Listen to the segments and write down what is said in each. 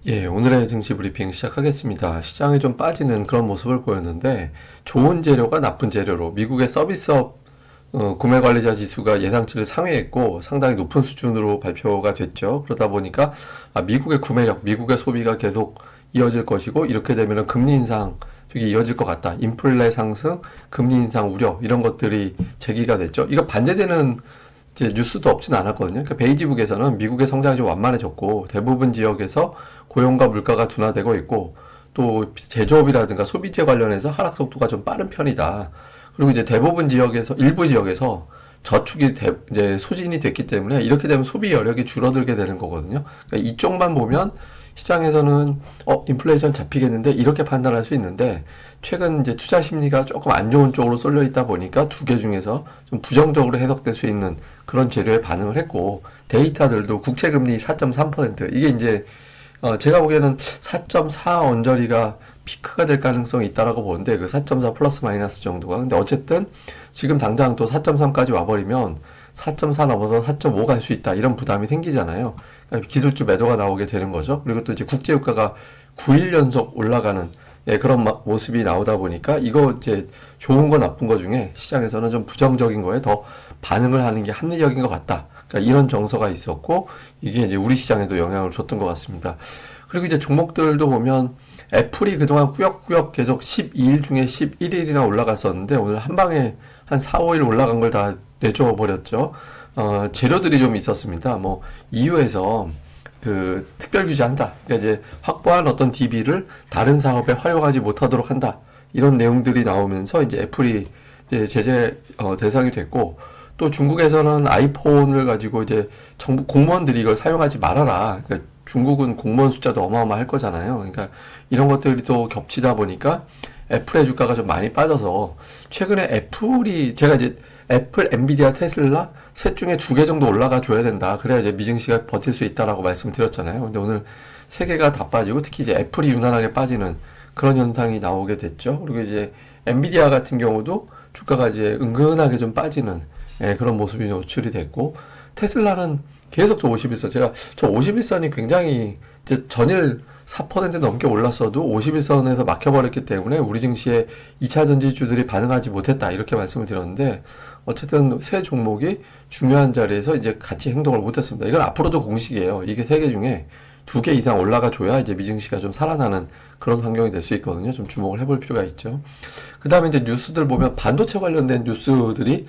예, 오늘의 증시 브리핑 시작하겠습니다. 시장이 좀 빠지는 그런 모습을 보였는데, 좋은 재료가 나쁜 재료로 미국의 서비스업 구매 관리자 지수가 예상치를 상회했고 상당히 높은 수준으로 발표가 됐죠. 그러다 보니까 미국의 구매력, 미국의 소비가 계속 이어질 것이고, 이렇게 되면은 금리 인상 되게 이어질 것 같다. 인플레 상승, 금리 인상 우려 이런 것들이 제기가 됐죠. 이거 반대되는 이제 뉴스도 없진 않았거든요. 그러니까 베이지북에서는 미국의 성장이 좀 완만해졌고 대부분 지역에서 고용과 물가가 둔화되고 있고 또 제조업이라든가 소비재 관련해서 하락 속도가 좀 빠른 편이다. 그리고 이제 대부분 지역에서 일부 지역에서 저축이 이제 소진이 됐기 때문에 이렇게 되면 소비 여력이 줄어들게 되는 거거든요. 그러니까 이쪽만 보면 시장에서는 인플레이션 잡히겠는데 이렇게 판단할 수 있는데 최근 이제 투자 심리가 조금 안 좋은 쪽으로 쏠려 있다 보니까 두 개 중에서 좀 부정적으로 해석될 수 있는 그런 재료에 반응을 했고 데이터들도 국채금리 4.3% 이게 이제 제가 보기에는 4.4 언저리가 피크가 될 가능성이 있다라고 보는데 그 4.4 플러스 마이너스 정도가 근데 어쨌든 지금 당장 또 4.3까지 와버리면 4.4 넘어서 4.5 갈 수 있다 이런 부담이 생기잖아요. 그러니까 기술주 매도가 나오게 되는 거죠. 그리고 또 이제 국제유가가 9일 연속 올라가는 그런 모습이 나오다 보니까 이거 이제 좋은 거 나쁜 거 중에 시장에서는 좀 부정적인 거에 더 반응을 하는 게 합리적인 것 같다. 그러니까 이런 정서가 있었고 이게 이제 우리 시장에도 영향을 줬던 것 같습니다. 그리고 이제 종목들도 보면 애플이 그동안 꾸역꾸역 계속 12일 중에 11일이나 올라갔었는데 오늘 한 방에 한 4, 5일 올라간 걸 다 내줘 버렸죠. 재료들이 좀 있었습니다. 뭐 EU에서 그 특별 규제한다. 그러니까 이제 확보한 어떤 DB를 다른 사업에 활용하지 못하도록 한다. 이런 내용들이 나오면서 이제 애플이 이제 제재 대상이 됐고 또 중국에서는 아이폰을 가지고 이제 정부 공무원들이 이걸 사용하지 말아라. 그러니까 중국은 공무원 숫자도 어마어마할 거잖아요. 그러니까 이런 것들이 또 겹치다 보니까 애플의 주가가 좀 많이 빠져서 최근에 애플이 제가 이제 애플, 엔비디아, 테슬라 셋 중에 두 개 정도 올라가 줘야 된다. 그래야 이제 미증시가 버틸 수 있다라고 말씀드렸잖아요. 근데 오늘 세 개가 다 빠지고 특히 이제 애플이 유난하게 빠지는 그런 현상이 나오게 됐죠. 그리고 이제 엔비디아 같은 경우도 주가가 이제 은근하게 좀 빠지는 그런 모습이 노출이 됐고 테슬라는 계속 저 51선 제가 저 51선이 굉장히 이제 전일 4% 넘게 올랐어도 51선에서 막혀버렸기 때문에 우리 증시에 2차 전지주들이 반응하지 못했다 이렇게 말씀을 드렸는데 어쨌든 세 종목이 중요한 자리에서 이제 같이 행동을 못했습니다. 이건 앞으로도 공식이에요. 이게 세 개 중에 두 개 이상 올라가 줘야 이제 미증시가 좀 살아나는 그런 환경이 될 수 있거든요. 좀 주목을 해볼 필요가 있죠. 그 다음에 이제 뉴스들 보면 반도체 관련된 뉴스들이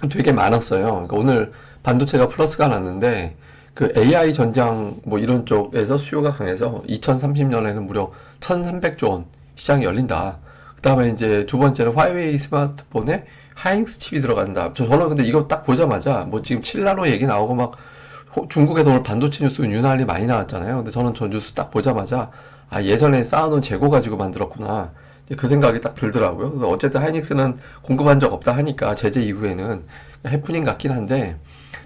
되게 많았어요. 그러니까 오늘 반도체가 플러스가 났는데 그 AI 전장 뭐 이런 쪽에서 수요가 강해서 2030년에는 무려 1,300조 원 시장이 열린다. 그 다음에 이제 두 번째는 화웨이 스마트폰에 하이닉스 칩이 들어간다. 저는 근데 이거 딱 보자마자 뭐 지금 7나노 얘기 나오고 막 중국에도 오늘 반도체 뉴스 유난히 많이 나왔잖아요. 근데 저는 저 뉴스 딱 보자마자 예전에 쌓아놓은 재고 가지고 만들었구나. 그 생각이 딱 들더라고요. 그래서 어쨌든 하이닉스는 공급한 적 없다 하니까 제재 이후에는 해프닝 같긴 한데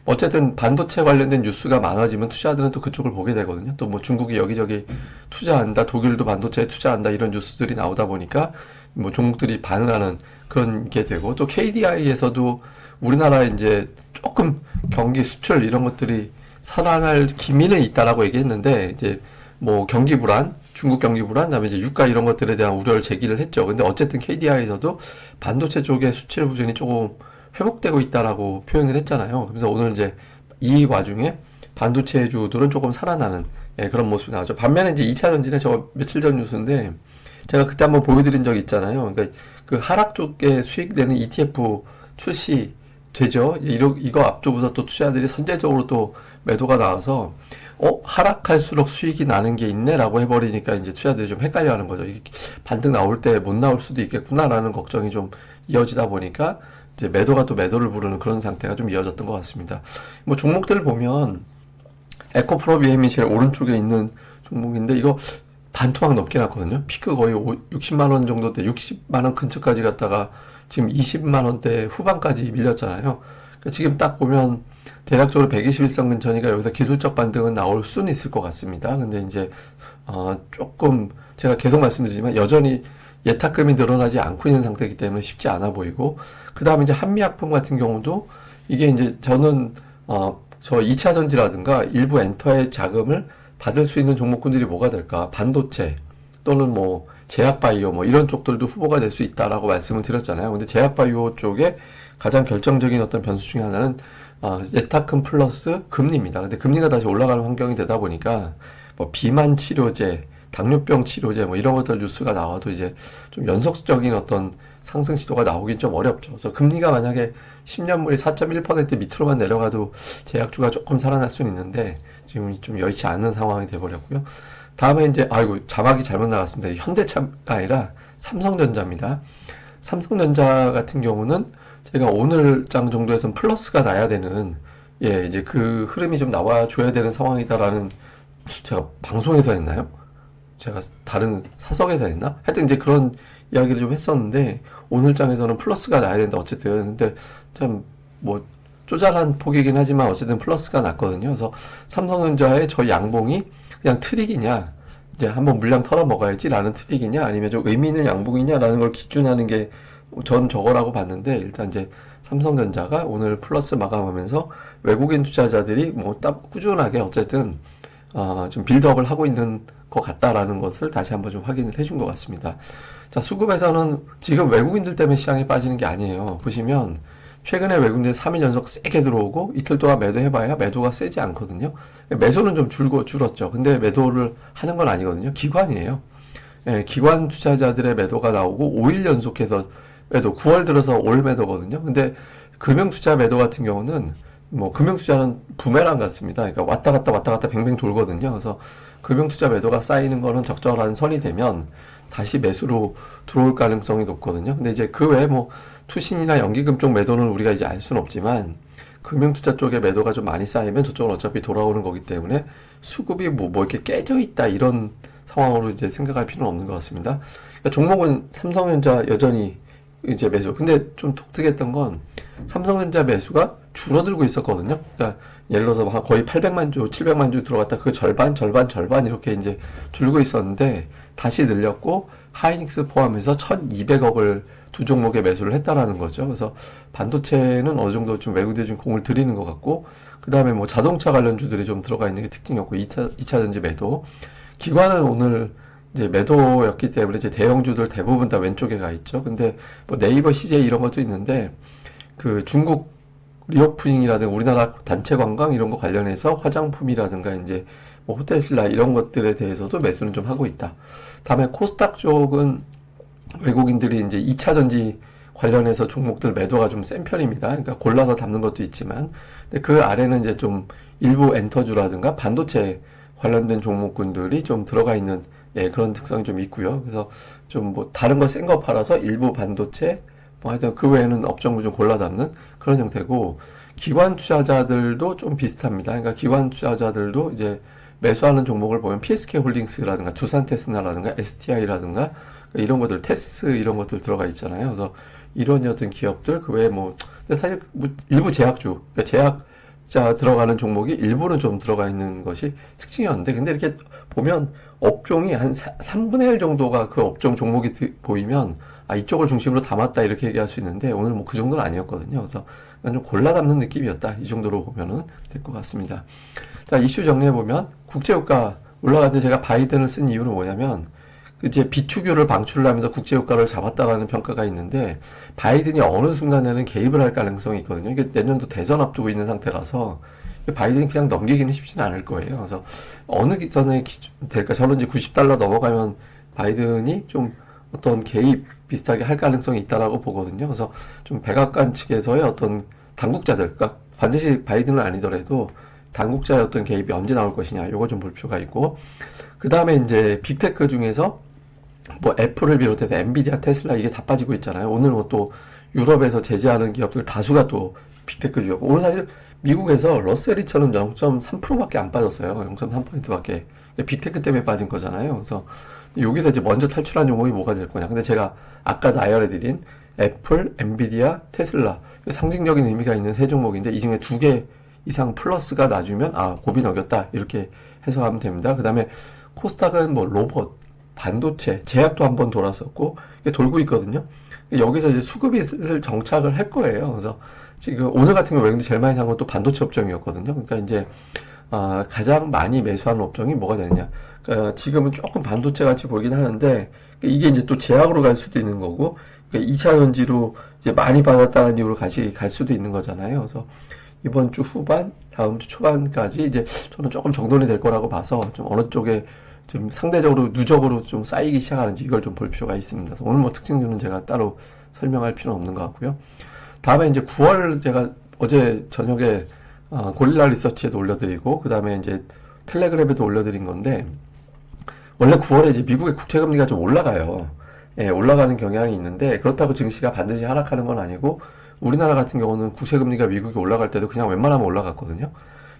어쨌든 반도체 관련된 뉴스가 많아지면 투자들은 또 그쪽을 보게 되거든요. 또 뭐 중국이 여기저기 투자한다, 독일도 반도체에 투자한다 이런 뉴스들이 나오다 보니까 뭐 종목들이 반응하는 그런 게 되고 또 KDI에서도 우리나라 이제 조금 경기 수출 이런 것들이 살아날 기미는 있다라고 얘기했는데 이제 뭐 경기 불안, 중국 경기 불안, 그다음에 이제 유가 이런 것들에 대한 우려를 제기를 했죠. 근데 어쨌든 KDI에서도 반도체 쪽의 수출 부진이 조금 회복되고 있다라고 표현을 했잖아요. 그래서 오늘 이제 이 와중에 반도체주들은 조금 살아나는 그런 모습이 나오죠. 반면에 이제 2차 전지는 저 며칠 전 뉴스인데 제가 그때 한번 보여드린 적이 있잖아요. 그러니까 그 하락 쪽에 수익되는 ETF 출시 되죠. 이거 앞두고서 또 투자들이 선제적으로 또 매도가 나와서 하락할수록 수익이 나는 게 있네라고 해버리니까 이제 투자들이 좀 헷갈려 하는 거죠. 이게 반등 나올 때 못 나올 수도 있겠구나라는 걱정이 좀 이어지다 보니까 이제 매도가 또 매도를 부르는 그런 상태가 좀 이어졌던 것 같습니다. 뭐 종목들을 보면 에코프로비엠이 제일 오른쪽에 있는 종목인데 이거 반토막 넘게 났거든요. 피크 거의 60만 원 정도 때 60만 원 근처까지 갔다가 지금 20만 원대 후반까지 밀렸잖아요. 그러니까 지금 딱 보면 대략적으로 121선 근처니까 여기서 기술적 반등은 나올 수는 있을 것 같습니다. 근데 이제 조금 제가 계속 말씀드리지만 여전히 예탁금이 늘어나지 않고 있는 상태이기 때문에 쉽지 않아 보이고 그 다음에 이제 한미약품 같은 경우도 이게 이제 저는 저 2차 전지라든가 일부 엔터의 자금을 받을 수 있는 종목군들이 뭐가 될까? 반도체 또는 뭐 제약바이오 뭐 이런 쪽들도 후보가 될 수 있다라고 말씀을 드렸잖아요. 근데 제약바이오 쪽에 가장 결정적인 어떤 변수 중에 하나는 예타금 플러스 금리입니다. 근데 금리가 다시 올라가는 환경이 되다 보니까 뭐 비만 치료제, 당뇨병 치료제 뭐 이런 것들 뉴스가 나와도 이제 좀 연속적인 어떤 상승 시도가 나오긴 좀 어렵죠. 그래서 금리가 만약에 10년물이 4.1% 밑으로만 내려가도 제약주가 조금 살아날 수는 있는데 지금 좀 여의치 않는 상황이 돼버렸고요. 다음에 이제 아이고 자막이 잘못 나갔습니다. 현대차가 아니라 삼성전자입니다. 삼성전자 같은 경우는 제가 오늘 장 정도에선 플러스가 나야 되는 이제 그 흐름이 좀 나와줘야 되는 상황이다라는 제가 방송에서 했나요? 제가 다른 사석에서 했나? 하여튼 이제 그런 이야기를 좀 했었는데 오늘 장에서는 플러스가 나야 된다 어쨌든. 근데 참 뭐 쪼잔한 폭이긴 하지만 어쨌든 플러스가 났거든요. 그래서 삼성전자의 저 양봉이 그냥 트릭이냐, 이제 한번 물량 털어 먹어야지 라는 트릭이냐, 아니면 좀 의미 있는 양봉이냐라는 걸 기준하는 게 전 저거라고 봤는데, 일단 이제 삼성전자가 오늘 플러스 마감하면서 외국인 투자자들이 뭐 꾸준하게 어쨌든 좀 빌드업을 하고 있는 것 같다라는 것을 다시 한번 좀 확인을 해준 것 같습니다. 자, 수급에서는 지금 외국인들 때문에 시장이 빠지는 게 아니에요. 보시면 최근에 외국인들 3일 연속 세게 들어오고 이틀 동안 매도해봐야 매도가 세지 않거든요. 매수는 좀 줄었죠. 근데 매도를 하는 건 아니거든요. 기관이에요. 기관 투자자들의 매도가 나오고 5일 연속해서 매도, 9월 들어서 올 매도거든요. 근데 금융투자 매도 같은 경우는 뭐 금융투자는 부메랑 같습니다. 그러니까 왔다 갔다 뱅뱅 돌거든요. 그래서 금융투자 매도가 쌓이는 거는 적절한 선이 되면 다시 매수로 들어올 가능성이 높거든요. 근데 이제 그 외에 뭐 투신이나 연기금 쪽 매도는 우리가 이제 알 수는 없지만 금융투자 쪽에 매도가 좀 많이 쌓이면 저쪽은 어차피 돌아오는 거기 때문에 수급이 뭐 이렇게 깨져 있다 이런 상황으로 이제 생각할 필요는 없는 것 같습니다. 그러니까 종목은 삼성전자 여전히 이제 매수. 근데 좀 독특했던 건 삼성전자 매수가 줄어들고 있었거든요. 그러니까 예를 들어서 거의 800만 주, 700만 주 들어갔다 그 절반 이렇게 이제 줄고 있었는데 다시 늘렸고 하이닉스 포함해서 1200억을 두 종목에 매수를 했다라는 거죠. 그래서 반도체는 어느 정도 좀 외국인들이 좀 공을 들이는 것 같고, 그 다음에 뭐 자동차 관련주들이 좀 들어가 있는 게 특징이었고, 2차 전지 매도. 기관은 오늘 이제 매도였기 때문에 이제 대형주들 대부분 다 왼쪽에 가 있죠. 근데 뭐 네이버, CJ 이런 것도 있는데 그 중국 리오프닝이라든가 우리나라 단체 관광 이런 거 관련해서 화장품이라든가 이제 뭐 호텔신라 이런 것들에 대해서도 매수는 좀 하고 있다. 다음에 코스닥 쪽은 외국인들이 이제 2차 전지 관련해서 종목들 매도가 좀 센 편입니다. 그러니까 골라서 담는 것도 있지만, 근데 그 아래는 이제 좀 일부 엔터주라든가 반도체 관련된 종목군들이 좀 들어가 있는 그런 특성이 좀 있고요. 그래서 좀 뭐 다른 거 센 거 팔아서 일부 반도체, 뭐 하여튼 그 외에는 업종을 좀 골라 담는 그런 형태고, 기관 투자자들도 좀 비슷합니다. 그러니까 기관 투자자들도 이제 매수하는 종목을 보면 PSK 홀딩스라든가 두산테스나라든가 STI라든가 이런 것들, 테스 이런 것들 들어가 있잖아요. 그래서 이런 어떤 기업들, 그 외에 뭐, 사실 뭐 일부 제약주, 그러니까 제약자 들어가는 종목이 일부는 좀 들어가 있는 것이 특징이었는데, 근데 이렇게 보면 업종이 한 3분의 1 정도가 그 업종 종목이 보이면, 이쪽을 중심으로 담았다 이렇게 얘기할 수 있는데, 오늘 뭐 그 정도는 아니었거든요. 그래서 좀 골라 담는 느낌이었다. 이 정도로 보면은 될 것 같습니다. 자, 이슈 정리해보면, 국제유가 올라갔는데 제가 바이든을 쓴 이유는 뭐냐면, 이제 비축유를 방출을 하면서 국제유가를 잡았다라는 평가가 있는데, 바이든이 어느 순간에는 개입을 할 가능성이 있거든요. 이게 내년도 대선 앞두고 있는 상태라서, 바이든이 그냥 넘기기는 쉽지는 않을 거예요. 그래서 어느 기전에 될까? 저는 이제 $90 넘어가면 바이든이 좀 어떤 개입 비슷하게 할 가능성이 있다라고 보거든요. 그래서 좀 백악관 측에서의 어떤 당국자들, 그러니까 반드시 바이든은 아니더라도 당국자의 어떤 개입이 언제 나올 것이냐, 요거 좀 볼 필요가 있고, 그 다음에 이제 빅테크 중에서 뭐 애플을 비롯해서 엔비디아, 테슬라 이게 다 빠지고 있잖아요. 오늘 뭐 또 유럽에서 제재하는 기업들 다수가 또 빅테크 주였고, 오늘 사실 미국에서 러셀 2000은 0.3%밖에 안 빠졌어요. 0.3%밖에. 빅테크 때문에 빠진 거잖아요. 그래서 여기서 이제 먼저 탈출한 종목이 뭐가 될 거냐. 근데 제가 아까 나열해드린 애플, 엔비디아, 테슬라 상징적인 의미가 있는 세 종목인데 이 중에 2개 이상 플러스가 나주면 고비 넘겼다 이렇게 해석하면 됩니다. 그 다음에 코스닥은 뭐 로봇, 반도체, 제약도 한번 돌았었고 이게 돌고 있거든요. 여기서 이제 수급이 슬슬 정착을 할 거예요. 그래서 지금 오늘 같은 경우 외국인들 제일 많이 산 건 또 반도체 업종이었거든요. 그러니까 이제 가장 많이 매수하는 업종이 뭐가 되느냐. 그러니까 지금은 조금 반도체 같이 보이긴 하는데, 이게 이제 또 제약으로 갈 수도 있는 거고, 그러니까 2차 전지로 이제 많이 받았다는 이유로 같이 갈 수도 있는 거잖아요. 그래서 이번 주 후반, 다음 주 초반까지 이제 저는 조금 정돈이 될 거라고 봐서 좀 어느 쪽에 좀 상대적으로 누적으로 좀 쌓이기 시작하는지 이걸 좀 볼 필요가 있습니다. 그래서 오늘 뭐 특징주는 제가 따로 설명할 필요는 없는 것 같고요. 다음에 이제 9월 제가 어제 저녁에 고릴라 리서치에도 올려드리고 그 다음에 이제 텔레그램에도 올려드린 건데 원래 9월에 이제 미국의 국채금리가 좀 올라가요. 예, 올라가는 경향이 있는데 그렇다고 증시가 반드시 하락하는 건 아니고 우리나라 같은 경우는 국채금리가 미국이 올라갈 때도 그냥 웬만하면 올라갔거든요.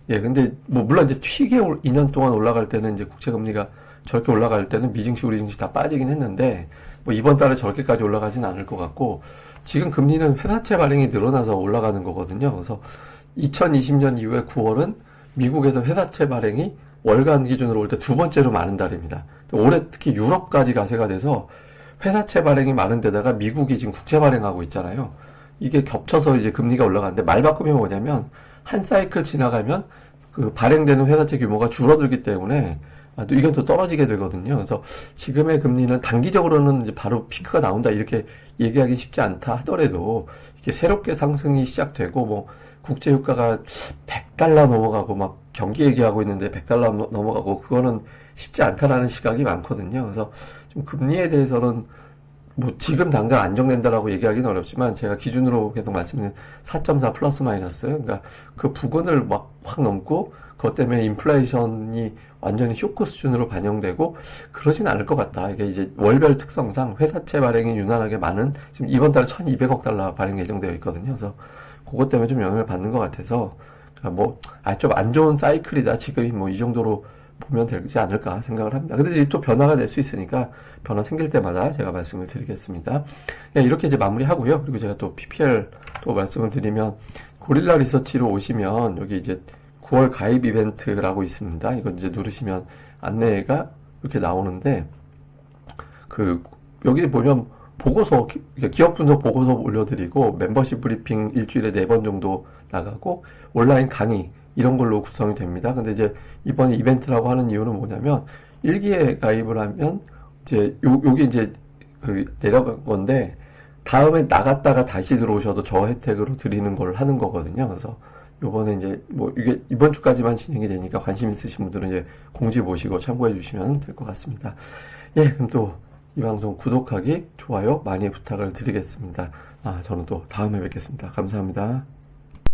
예, 근데 뭐 물론 이제 튀게 2년 동안 올라갈 때는 이제 국채금리가 저렇게 올라갈 때는 미증시 우리 증시 다 빠지긴 했는데 뭐 이번 달에 저렇게까지 올라가진 않을 것 같고 지금 금리는 회사채 발행이 늘어나서 올라가는 거거든요. 그래서 2020년 이후에 9월은 미국에서 회사채 발행이 월간 기준으로 올 때 두 번째로 많은 달입니다. 올해 특히 유럽까지 가세가 돼서 회사채 발행이 많은 데다가 미국이 지금 국채 발행하고 있잖아요. 이게 겹쳐서 이제 금리가 올라가는데 말 바꾸면 뭐냐면 한 사이클 지나가면 그 발행되는 회사채 규모가 줄어들기 때문에 또 이건 또 떨어지게 되거든요. 그래서 지금의 금리는 단기적으로는 이제 바로 피크가 나온다 이렇게 얘기하기 쉽지 않다 하더라도 이렇게 새롭게 상승이 시작되고 뭐 국제유가가 100달러 넘어가고 막 경기 얘기하고 있는데 100달러 넘어가고 그거는 쉽지 않다라는 시각이 많거든요. 그래서 좀 금리에 대해서는 뭐 지금 당장 안정된다라고 얘기하기는 어렵지만 제가 기준으로 계속 말씀드린 4.4 플러스 마이너스 그러니까 그 부근을 막 확 넘고 그것 때문에 인플레이션이 완전히 쇼크 수준으로 반영되고 그러진 않을 것 같다. 이게 이제 월별 특성상 회사채 발행이 유난하게 많은 지금 이번 달에 1,200억 달러 발행 예정되어 있거든요. 그래서 그것 때문에 좀 영향을 받는 것 같아서 좀 안 좋은 사이클이다. 지금이 뭐 이 정도로 보면 되지 않을까 생각을 합니다. 근데 이제 또 변화가 될 수 있으니까 변화 생길 때마다 제가 말씀을 드리겠습니다. 네, 이렇게 이제 마무리하고요. 그리고 제가 또 PPL 또 말씀을 드리면 고릴라 리서치로 오시면 여기 이제 9월 가입 이벤트라고 있습니다. 이거 이제 누르시면 안내가 이렇게 나오는데 여기 보면 보고서, 기업 분석 보고서 올려드리고 멤버십 브리핑 일주일에 4번 정도 나가고 온라인 강의 이런 걸로 구성이 됩니다. 근데 이제 이번에 이벤트라고 하는 이유는 뭐냐면 일기에 가입을 하면 이제 요게 이제 내려간 건데 다음에 나갔다가 다시 들어오셔도 저 혜택으로 드리는 걸 하는 거거든요. 그래서 요번에 이제 뭐 이게 이번 주까지만 진행이 되니까 관심 있으신 분들은 이제 공지 보시고 참고해 주시면 될 것 같습니다. 예, 그럼 또 이 방송 구독하기, 좋아요 많이 부탁을 드리겠습니다. 저는 또 다음에 뵙겠습니다. 감사합니다.